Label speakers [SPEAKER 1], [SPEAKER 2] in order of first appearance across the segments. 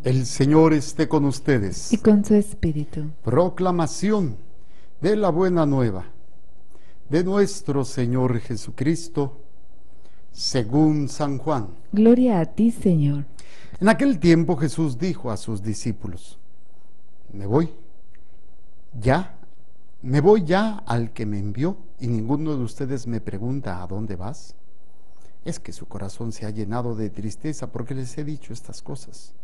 [SPEAKER 1] El Señor esté con
[SPEAKER 2] y
[SPEAKER 1] ustedes.
[SPEAKER 2] con su espíritu.
[SPEAKER 1] Proclamación de la buena nueva de nuestro Señor Jesucristo, según San Juan.
[SPEAKER 2] Gloria a ti, Señor.
[SPEAKER 1] En aquel tiempo Jesús dijo a sus discípulos: Me voy ya, me voy ya al que me envió, y ninguno de ustedes me pregunta: ¿a dónde vas? Es que su corazón se ha llenado de tristeza porque les he dicho estas cosas.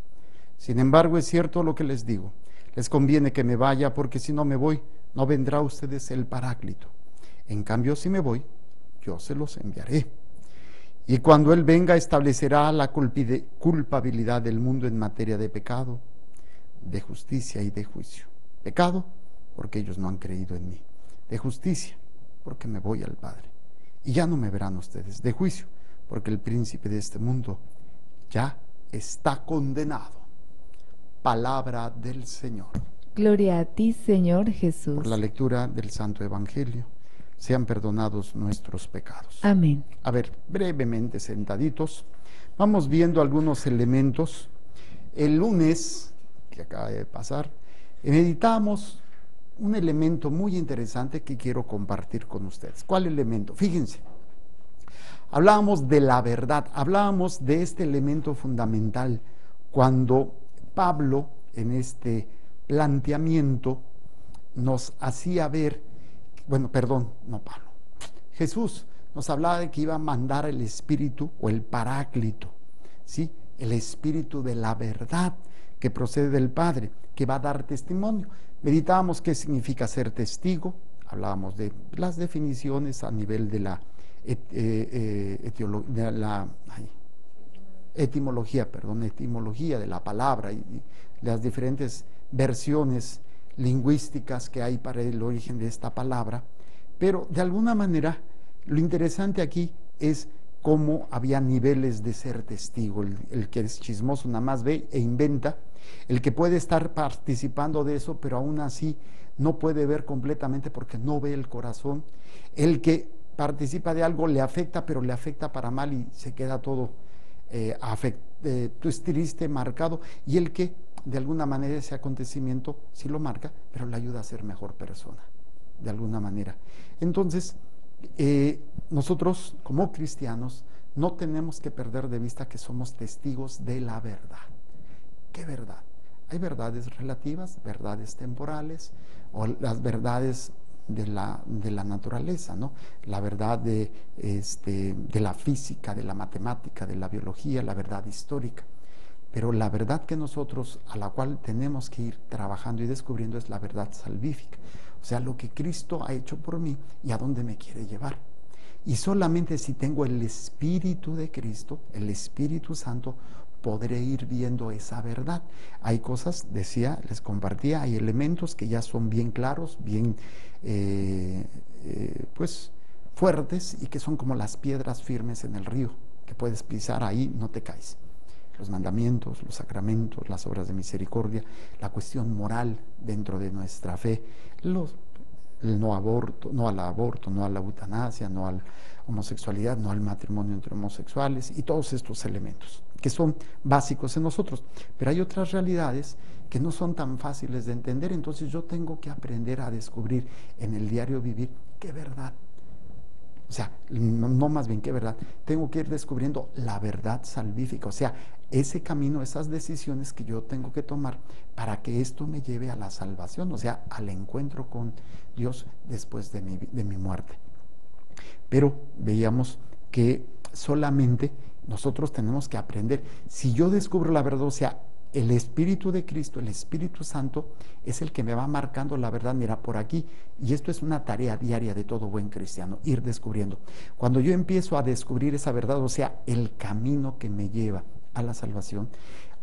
[SPEAKER 1] Sin embargo, es cierto lo que les digo: les conviene que me vaya, porque si no me voy, no vendrá a ustedes el Paráclito. En cambio, si me voy, yo se los enviaré. Y cuando Él venga, establecerá la culpabilidad del mundo en materia de pecado, de justicia y de juicio. Pecado, porque ellos no han creído en mí. De justicia, porque me voy al Padre. Y ya no me verán ustedes. De juicio, porque el príncipe de este mundo ya está condenado. Palabra del Señor.
[SPEAKER 2] Gloria a ti, Señor
[SPEAKER 1] Por la
[SPEAKER 2] Jesús.
[SPEAKER 1] lectura del Santo Evangelio, sean perdonados nuestros pecados.
[SPEAKER 2] Amén.
[SPEAKER 1] A ver, brevemente sentaditos, vamos viendo algunos elementos. El lunes, que acaba de pasar, meditamos un elemento muy interesante que quiero compartir con ustedes. ¿Cuál elemento? Fíjense, hablábamos de la verdad, hablábamos de este elemento fundamental cuando Pablo, en este planteamiento, nos hacía ver, bueno, perdón, no Pablo, Jesús nos hablaba de que iba a mandar el Espíritu o el Paráclito, ¿sí? El Espíritu de la verdad que procede del Padre, que va a dar testimonio. Meditábamos qué significa ser testigo, hablábamos de las definiciones a nivel de la etimología de la palabra y las diferentes versiones lingüísticas que hay para el origen de esta palabra, pero de alguna manera lo interesante aquí es cómo había niveles de ser testigo. El que es chismoso nada más ve e inventa, el que puede estar participando de eso, pero aún así no puede ver completamente porque no ve el corazón, el que participa de algo le afecta, pero le afecta para mal y se queda todo triste, marcado, y el que de alguna manera ese acontecimiento sí lo marca, pero le ayuda a ser mejor persona, de alguna manera. Entonces, nosotros como cristianos no tenemos que perder de vista que somos testigos de la verdad. ¿Qué verdad? Hay verdades relativas, verdades temporales, o las verdades de la naturaleza, ¿no? La verdad de la física, de la matemática, de la biología, la verdad histórica. Pero la verdad que nosotros, a la cual tenemos que ir trabajando y descubriendo, es la verdad salvífica. O sea, lo que Cristo ha hecho por mí y a dónde me quiere llevar. Y solamente si tengo el Espíritu de Cristo, el Espíritu Santo, podré ir viendo esa verdad. Hay cosas, decía, les compartía, hay elementos que ya son bien claros, bien pues fuertes, y que son como las piedras firmes en el río, que puedes pisar ahí, no te caes. Los mandamientos, los sacramentos, las obras de misericordia, la cuestión moral dentro de nuestra fe, el no aborto, no al aborto, no a la eutanasia, no a la homosexualidad, no al matrimonio entre homosexuales, y todos estos elementos que son básicos en nosotros. Pero hay otras realidades que no son tan fáciles de entender, entonces yo tengo que aprender a descubrir en el diario vivir qué verdad. O sea, no más bien qué verdad, tengo que ir descubriendo la verdad salvífica, o sea, ese camino, esas decisiones que yo tengo que tomar para que esto me lleve a la salvación, o sea, al encuentro con Dios después de mi muerte. Pero veíamos que solamente nosotros tenemos que aprender. Si yo descubro la verdad, o sea, el Espíritu de Cristo, el Espíritu Santo, es el que me va marcando la verdad, mira, por aquí. Y esto es una tarea diaria de todo buen cristiano, ir descubriendo. Cuando yo empiezo a descubrir esa verdad, o sea, el camino que me lleva a la salvación,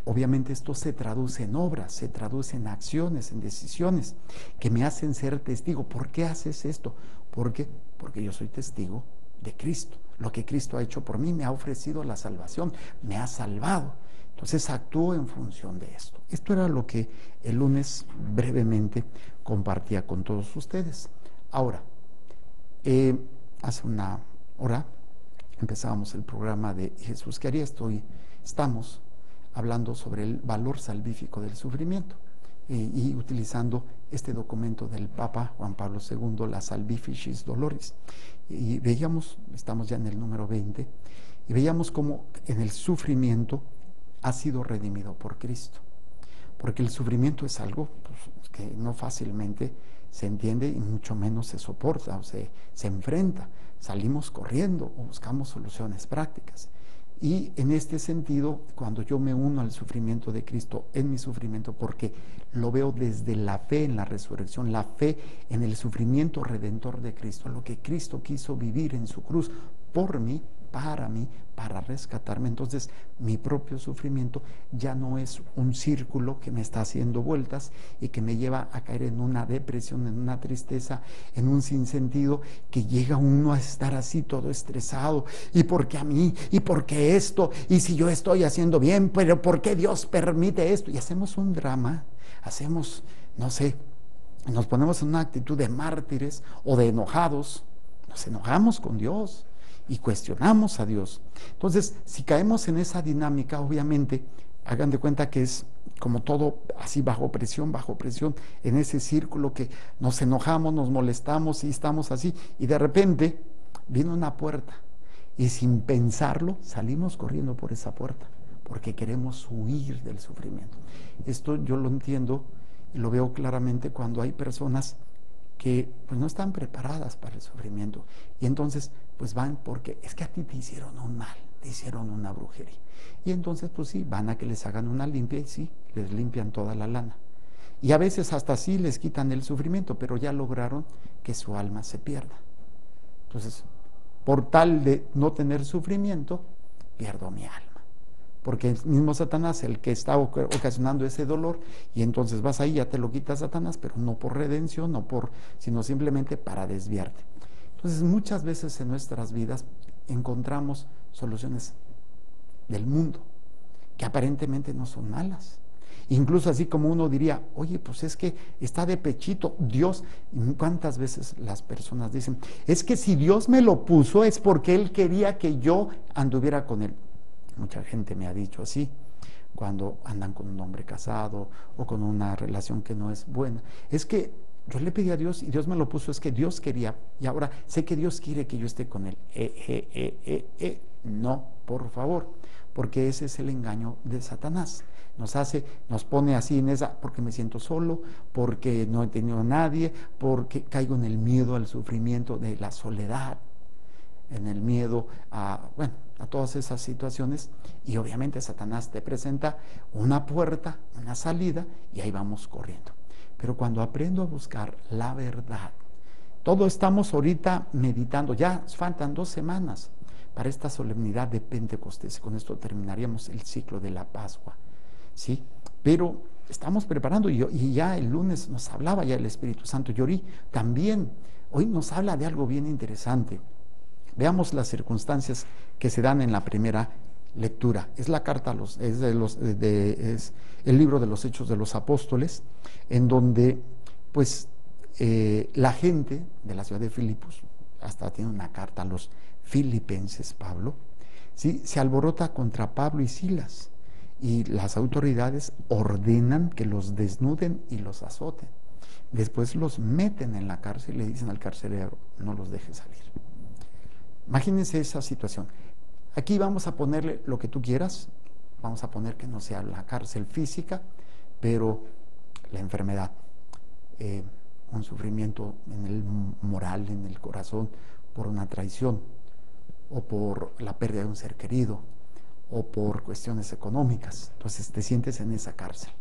[SPEAKER 1] obviamente esto se traduce en obras, se traduce en acciones, en decisiones que me hacen ser testigo. ¿Por qué haces esto? Porque yo soy testigo de Cristo. Lo que Cristo ha hecho por mí me ha ofrecido la salvación, me ha salvado. Entonces actúo en función de esto. Esto era lo que el lunes brevemente compartía con todos ustedes. Ahora, hace una hora empezábamos el programa de Jesús que haría. Estamos hablando sobre el valor salvífico del sufrimiento y utilizando este documento del Papa Juan Pablo II, la Salvificis Doloris. Y veíamos, estamos ya en el número 20, y veíamos cómo en el sufrimiento ha sido redimido por Cristo. Porque el sufrimiento es algo pues, que no fácilmente se entiende y mucho menos se soporta o se enfrenta. Salimos corriendo o buscamos soluciones prácticas. Y en este sentido, cuando yo me uno al sufrimiento de Cristo, en mi sufrimiento, porque lo veo desde la fe en la resurrección, la fe en el sufrimiento redentor de Cristo, lo que Cristo quiso vivir en su cruz por mí, para rescatarme. Entonces mi propio sufrimiento ya no es un círculo que me está haciendo vueltas y que me lleva a caer en una depresión, en una tristeza, en un sinsentido, que llega uno a estar así todo estresado, y por qué a mí, y por qué esto, y si yo estoy haciendo bien, pero por qué Dios permite esto, y hacemos un drama, hacemos, no sé, nos ponemos en una actitud de mártires o de enojados, nos enojamos con Dios y cuestionamos a Dios. Entonces, si caemos en esa dinámica, obviamente, hagan de cuenta que es como todo así bajo presión, en ese círculo que nos enojamos, nos molestamos y estamos así, y de repente viene una puerta y sin pensarlo salimos corriendo por esa puerta porque queremos huir del sufrimiento. Esto yo lo entiendo y lo veo claramente cuando hay personas que pues no están preparadas para el sufrimiento y entonces pues van porque es que a ti te hicieron un mal, te hicieron una brujería, y entonces pues sí, van a que les hagan una limpia y sí, les limpian toda la lana y a veces hasta sí les quitan el sufrimiento, pero ya lograron que su alma se pierda. Entonces, por tal de no tener sufrimiento, pierdo mi alma, porque el mismo Satanás el que está ocasionando ese dolor, y entonces vas ahí, ya te lo quita Satanás, pero no por redención, sino simplemente para desviarte. Entonces muchas veces en nuestras vidas encontramos soluciones del mundo que aparentemente no son malas. Incluso así como uno diría, oye, pues es que está de pechito Dios. ¿Cuántas veces las personas dicen, es que si Dios me lo puso es porque Él quería que yo anduviera con Él? Mucha gente me ha dicho así, cuando andan con un hombre casado o con una relación que no es buena. Es que yo le pedí a Dios y Dios me lo puso, es que Dios quería y ahora sé que Dios quiere que yo esté con Él. No, por favor, porque ese es el engaño de Satanás. Nos pone así en esa, porque me siento solo, porque no he tenido a nadie, porque caigo en el miedo al sufrimiento de la soledad, en el miedo a todas esas situaciones, y obviamente Satanás te presenta una puerta, una salida, y ahí vamos corriendo. Pero cuando aprendo a buscar la verdad, todos estamos ahorita meditando, ya faltan 2 semanas para esta solemnidad de Pentecostés, con esto terminaríamos el ciclo de la Pascua, ¿sí? Pero estamos preparando, y ya el lunes nos hablaba ya el Espíritu Santo, y hoy también, hoy nos habla de algo bien interesante. Veamos las circunstancias que se dan en la primera lectura. Es la carta, es el libro de los Hechos de los Apóstoles, en donde pues la gente de la ciudad de Filipos, hasta tiene una carta a los filipenses, Pablo, ¿sí? Se alborota contra Pablo y Silas, y las autoridades ordenan que los desnuden y los azoten. Después los meten en la cárcel y le dicen al carcelero, no los dejes salir. Imagínense esa situación. Aquí vamos a ponerle lo que tú quieras, vamos a poner que no sea la cárcel física, pero la enfermedad, un sufrimiento en el moral, en el corazón, por una traición, o por la pérdida de un ser querido, o por cuestiones económicas. Entonces te sientes en esa cárcel,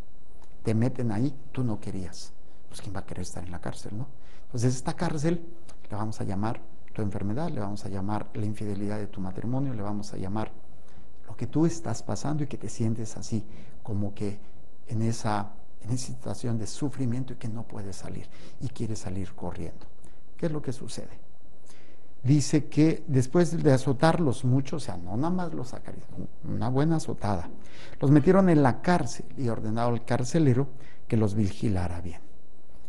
[SPEAKER 1] te meten ahí, tú no querías, pues ¿quién va a querer estar en la cárcel, no? Entonces esta cárcel la vamos a llamar tu enfermedad, le vamos a llamar la infidelidad de tu matrimonio, le vamos a llamar lo que tú estás pasando y que te sientes así, como que en esa situación de sufrimiento y que no puedes salir y quieres salir corriendo. ¿Qué es lo que sucede? Dice que después de azotarlos mucho, o sea, no nada más los acariciaron, una buena azotada, los metieron en la cárcel y ordenaron al carcelero que los vigilara bien.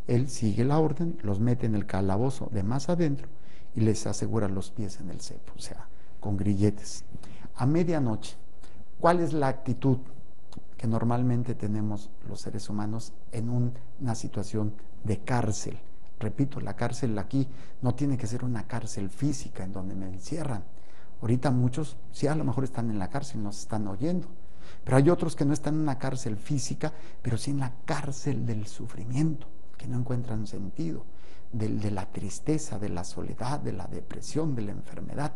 [SPEAKER 1] Él sigue la orden, los mete en el calabozo de más adentro y les asegura los pies en el cepo, o sea, con grilletes. A medianoche, ¿cuál es la actitud que normalmente tenemos los seres humanos en una situación de cárcel. Repito, la cárcel aquí no tiene que ser una cárcel física en donde me encierran. Ahorita muchos sí a lo mejor están en la cárcel, nos están oyendo, pero hay otros que no están en una cárcel física, pero sí en la cárcel del sufrimiento, que no encuentran sentido, de la tristeza, de la soledad, de la depresión, de la enfermedad,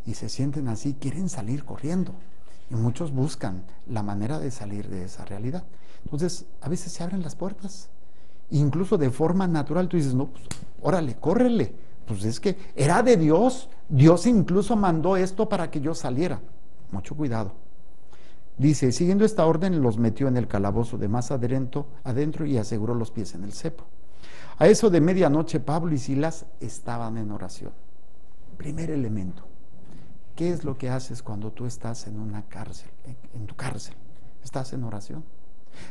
[SPEAKER 1] y se sienten así, quieren salir corriendo, y muchos buscan la manera de salir de esa realidad. Entonces, a veces se abren las puertas, incluso de forma natural, tú dices, no, pues, órale, córrele, pues es que era de Dios, Dios incluso mandó esto para que yo saliera. Mucho cuidado. Dice, siguiendo esta orden, los metió en el calabozo de más adentro y aseguró los pies en el cepo. A eso de medianoche, Pablo y Silas estaban en oración. Primer elemento, ¿qué es lo que haces cuando tú estás en una cárcel, en tu cárcel? ¿Estás en oración?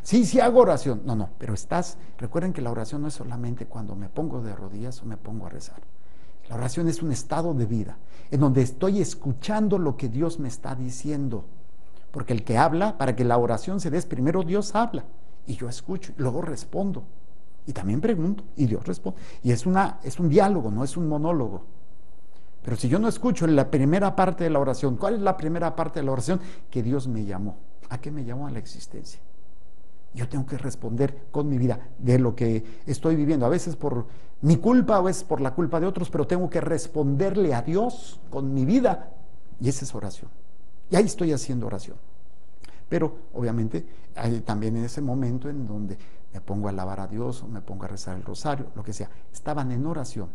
[SPEAKER 1] Sí hago oración. No, pero recuerden que la oración no es solamente cuando me pongo de rodillas o me pongo a rezar. La oración es un estado de vida, en donde estoy escuchando lo que Dios me está diciendo. Porque el que habla, para que la oración se dé, primero Dios habla, y yo escucho, y luego respondo. Y también pregunto, y Dios responde. Y es un diálogo, no es un monólogo. Pero si yo no escucho en la primera parte de la oración, ¿cuál es la primera parte de la oración? Que Dios me llamó. ¿A qué me llamó? A la existencia. Yo tengo que responder con mi vida de lo que estoy viviendo, a veces por mi culpa, a veces por la culpa de otros, pero tengo que responderle a Dios con mi vida, y esa es oración. Y ahí estoy haciendo oración. Pero obviamente hay también en ese momento en donde me pongo a alabar a Dios o me pongo a rezar el rosario, lo que sea. Estaban en oración,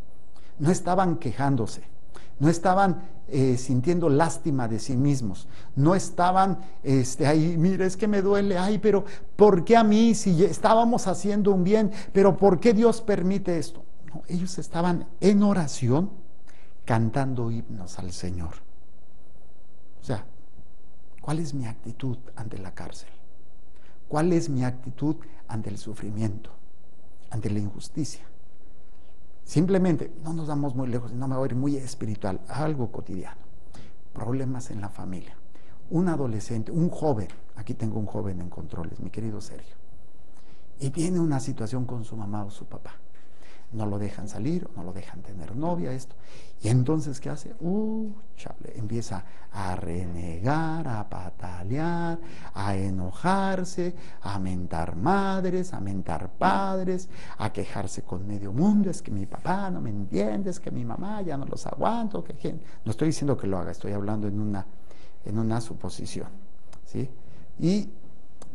[SPEAKER 1] no estaban quejándose, no estaban sintiendo lástima de sí mismos, no estaban ahí, mira, es que me duele, ay, pero ¿por qué a mí si estábamos haciendo un bien? Pero ¿por qué Dios permite esto? No, ellos estaban en oración cantando himnos al Señor. O sea, ¿cuál es mi actitud ante la cárcel? ¿Cuál es mi actitud ante el sufrimiento, ante la injusticia? Simplemente, no nos vamos muy lejos, no me voy a ir muy espiritual, algo cotidiano. Problemas en la familia. Un adolescente, un joven, aquí tengo un joven en controles, mi querido Sergio, y tiene una situación con su mamá o su papá. No lo dejan salir, no lo dejan tener novia, esto. Y entonces, ¿qué hace? Chale, empieza a renegar, a patalear, a enojarse, a mentar madres, a mentar padres, a quejarse con medio mundo. Es que mi papá no me entiende, es que mi mamá ya no los aguanto. No estoy diciendo que lo haga, estoy hablando en una suposición, ¿sí? Y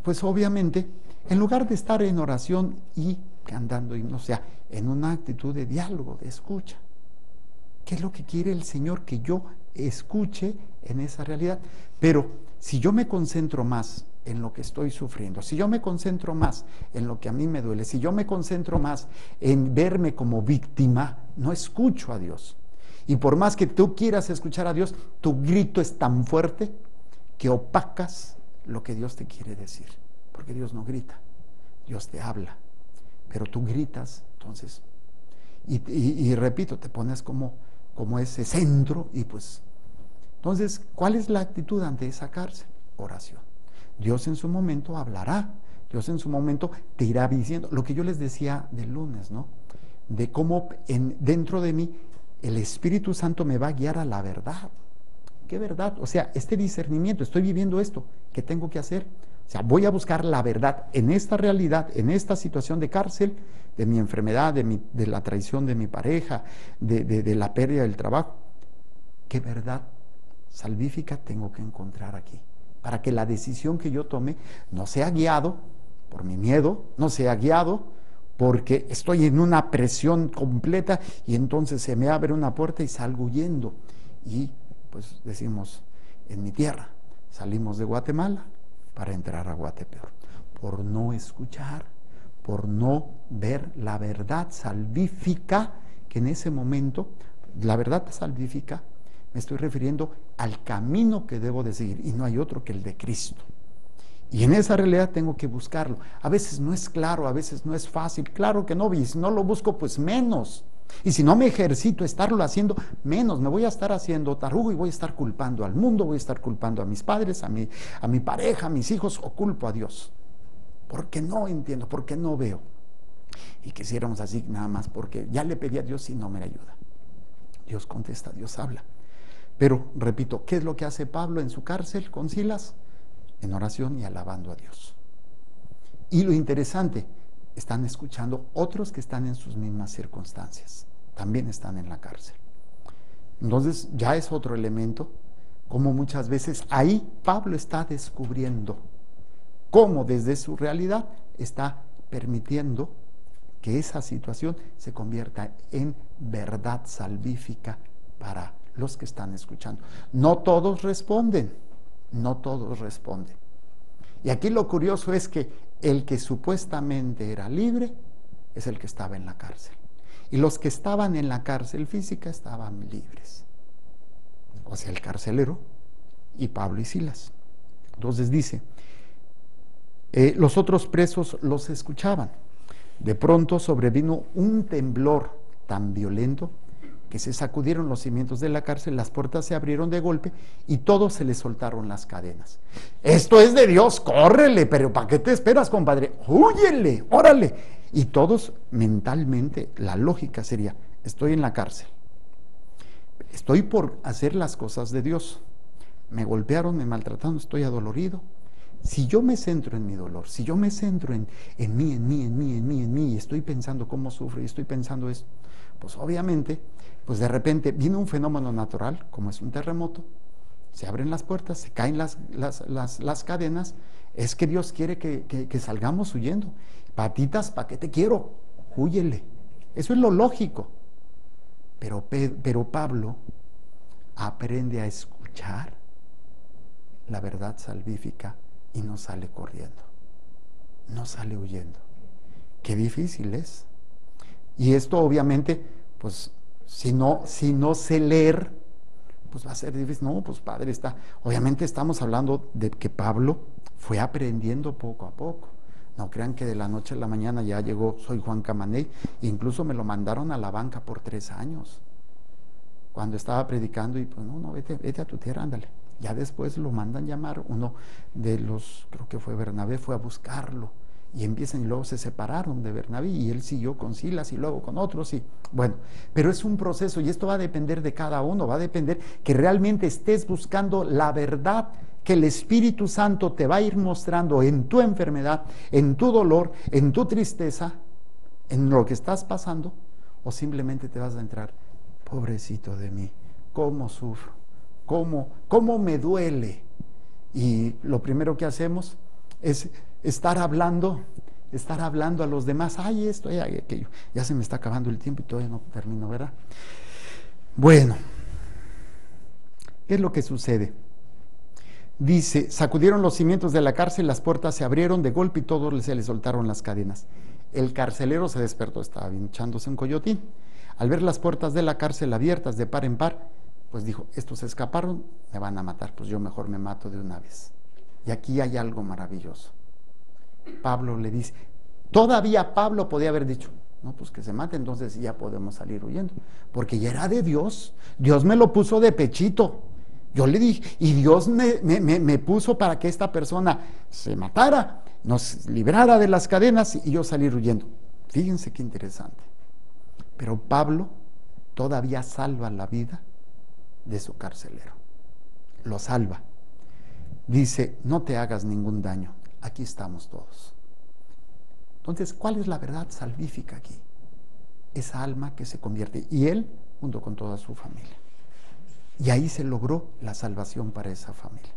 [SPEAKER 1] pues obviamente, en lugar de estar en oración y cantando himnos, o sea, en una actitud de diálogo, de escucha. ¿Qué es lo que quiere el Señor? Que yo escuche en esa realidad. Pero si yo me concentro más en lo que estoy sufriendo, si yo me concentro más en lo que a mí me duele, si yo me concentro más en verme como víctima, no escucho a Dios. Y por más que tú quieras escuchar a Dios, tu grito es tan fuerte que opacas lo que Dios te quiere decir. Porque Dios no grita, Dios te habla. Pero tú gritas, entonces, y repito, te pones como ese centro, y pues, entonces, ¿cuál es la actitud ante esa cárcel? Oración. Dios en su momento hablará, Dios en su momento te irá diciendo, lo que yo les decía del lunes, ¿no? De cómo dentro de mí el Espíritu Santo me va a guiar a la verdad. ¿Qué verdad? O sea, este discernimiento, estoy viviendo esto, ¿qué tengo que hacer? O sea, voy a buscar la verdad en esta realidad, en esta situación de cárcel, de mi enfermedad, de la traición de mi pareja, de la pérdida del trabajo. ¿Qué verdad salvífica tengo que encontrar aquí? Para que la decisión que yo tome no sea guiado por mi miedo, no sea guiado porque estoy en una presión completa y entonces se me abre una puerta y salgo huyendo. Y pues decimos, en mi tierra, salimos de Guatemala para entrar a Guatepeor, por no escuchar, por no ver la verdad salvífica, que en ese momento, la verdad salvífica, me estoy refiriendo al camino que debo de seguir, y no hay otro que el de Cristo. Y en esa realidad tengo que buscarlo. A veces no es claro, a veces no es fácil, claro que no, y si no lo busco, pues menos. Y si no me ejercito estarlo haciendo, menos me voy a estar haciendo tarugo y voy a estar culpando al mundo, voy a estar culpando a mis padres, a mi pareja, a mis hijos, o culpo a Dios. Porque no entiendo, porque no veo. Y quisiéramos así nada más porque ya le pedí a Dios y no me ayuda. Dios contesta, Dios habla. Pero, repito, ¿qué es lo que hace Pablo en su cárcel con Silas? En oración y alabando a Dios. Y lo interesante, están escuchando otros que están en sus mismas circunstancias. También están en la cárcel. Entonces, ya es otro elemento, como muchas veces ahí Pablo está descubriendo cómo desde su realidad está permitiendo que esa situación se convierta en verdad salvífica para los que están escuchando. No todos responden, no todos responden. Y aquí lo curioso es que el que supuestamente era libre es el que estaba en la cárcel. Y los que estaban en la cárcel física estaban libres. O sea, el carcelero y Pablo y Silas. Entonces dice, los otros presos los escuchaban. De pronto sobrevino un temblor tan violento que se sacudieron los cimientos de la cárcel, las puertas se abrieron de golpe y todos se les soltaron las cadenas. Esto es de Dios, córrele, pero ¿para qué te esperas, compadre? Húyele, órale. Y todos mentalmente, la lógica sería, estoy en la cárcel, estoy por hacer las cosas de Dios, me golpearon, me maltrataron, estoy adolorido. Si yo me centro en mi dolor, si yo me centro en mí, y estoy pensando cómo sufro y estoy pensando esto, pues obviamente, pues de repente viene un fenómeno natural, como es un terremoto, se abren las puertas, se caen las cadenas, es que Dios quiere que salgamos huyendo. Patitas, ¿para qué te quiero? Húyele. Eso es lo lógico. Pero Pablo aprende a escuchar la verdad salvífica y no sale corriendo, no sale huyendo. Qué difícil es. Y esto obviamente, pues si no sé leer, pues va a ser difícil. No, pues padre, obviamente estamos hablando de que Pablo fue aprendiendo poco a poco. No crean que de la noche a la mañana ya llegó, soy Juan Camaney, incluso me lo mandaron a la banca por 3 años, cuando estaba predicando, y pues no, vete a tu tierra, ándale. Ya después lo mandan llamar, uno de los, creo que fue Bernabé, fue a buscarlo, y empiezan, y luego se separaron de Bernabé, y él siguió con Silas, y luego con otros, y bueno, pero es un proceso, y esto va a depender de cada uno, va a depender que realmente estés buscando la verdad que el Espíritu Santo te va a ir mostrando en tu enfermedad, en tu dolor, en tu tristeza, en lo que estás pasando, o simplemente te vas a entrar, pobrecito de mí, cómo sufro, cómo me duele. Y lo primero que hacemos es estar hablando a los demás, ay, esto, ay, aquello. Ya se me está acabando el tiempo y todavía no termino, ¿verdad? Bueno, ¿qué es lo que sucede? Dice, sacudieron los cimientos de la cárcel, las puertas se abrieron de golpe y todos se les soltaron las cadenas. El carcelero se despertó, estaba echándose un coyotín. Al ver las puertas de la cárcel abiertas de par en par, pues dijo, estos se escaparon, me van a matar, pues yo mejor me mato de una vez. Y aquí hay algo maravilloso. Pablo le dice, todavía Pablo podía haber dicho, no, pues que se mate, entonces ya podemos salir huyendo, porque ya era de Dios, Dios me lo puso de pechito. Yo le dije, y Dios me puso para que esta persona se matara, nos librara de las cadenas y yo salir huyendo. Fíjense qué interesante. Pero Pablo todavía salva la vida de su carcelero. Lo salva. Dice, no te hagas ningún daño, aquí estamos todos. Entonces, ¿cuál es la verdad salvífica aquí? Esa alma que se convierte, y él junto con toda su familia. Y ahí se logró la salvación para esa familia.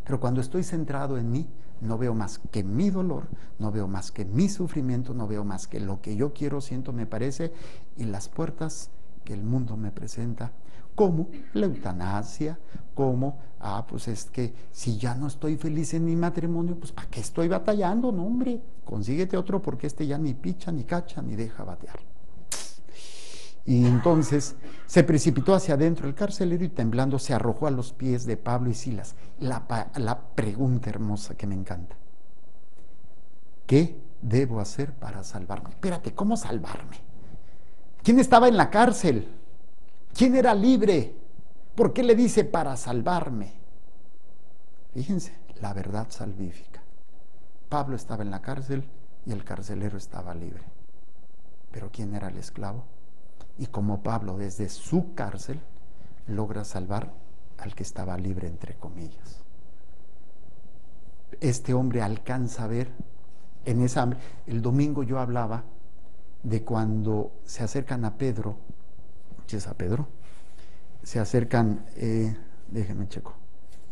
[SPEAKER 1] Pero cuando estoy centrado en mí, no veo más que mi dolor, no veo más que mi sufrimiento, no veo más que lo que yo quiero, siento, me parece, y las puertas que el mundo me presenta, como la eutanasia, como, pues es que si ya no estoy feliz en mi matrimonio, pues ¿para qué estoy batallando? No, hombre, consíguete otro porque este ya ni picha, ni cacha, ni deja batear. Y entonces se precipitó hacia adentro el carcelero y temblando se arrojó a los pies de Pablo y Silas. La pregunta hermosa que me encanta. ¿Qué debo hacer para salvarme? Espérate, ¿cómo salvarme? ¿Quién estaba en la cárcel? ¿Quién era libre? ¿Por qué le dice para salvarme? Fíjense, la verdad salvífica. Pablo estaba en la cárcel y el carcelero estaba libre. Pero ¿quién era el esclavo? Y como Pablo desde su cárcel logra salvar al que estaba libre, entre comillas. Este hombre alcanza a ver en esa hambre. El domingo yo hablaba de cuando se acercan a Pedro. ¿Qué es a Pedro? Se acercan, déjenme checo,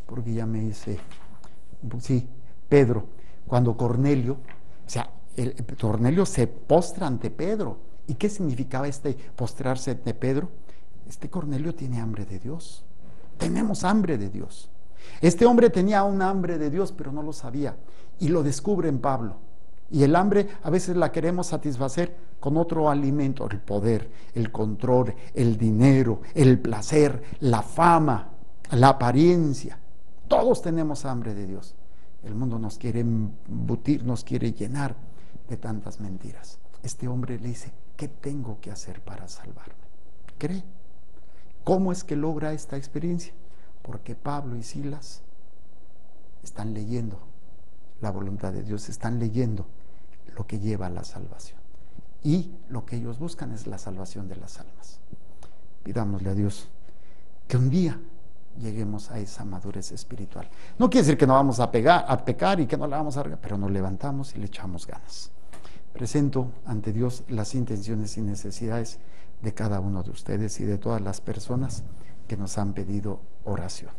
[SPEAKER 1] porque ya me hice, sí, Pedro, cuando Cornelio, o sea, Cornelio se postra ante Pedro. ¿Y qué significaba postrarse ante Pedro? Cornelio tiene hambre de Dios. Tenemos hambre de Dios. Este hombre tenía un hambre de Dios, pero no lo sabía. Y lo descubre en Pablo. Y el hambre a veces la queremos satisfacer con otro alimento: el poder, el control, el dinero, el placer, la fama, la apariencia. Todos tenemos hambre de Dios. El mundo nos quiere embutir, nos quiere llenar de tantas mentiras. Este hombre le dice: ¿qué tengo que hacer para salvarme? ¿Cree? ¿Cómo es que logra esta experiencia? Porque Pablo y Silas están leyendo la voluntad de Dios, están leyendo lo que lleva a la salvación. Y lo que ellos buscan es la salvación de las almas. Pidámosle a Dios que un día lleguemos a esa madurez espiritual. No quiere decir que no vamos a pecar y que no la vamos a arreglar, pero nos levantamos y le echamos ganas. Presento ante Dios las intenciones y necesidades de cada uno de ustedes y de todas las personas que nos han pedido oración.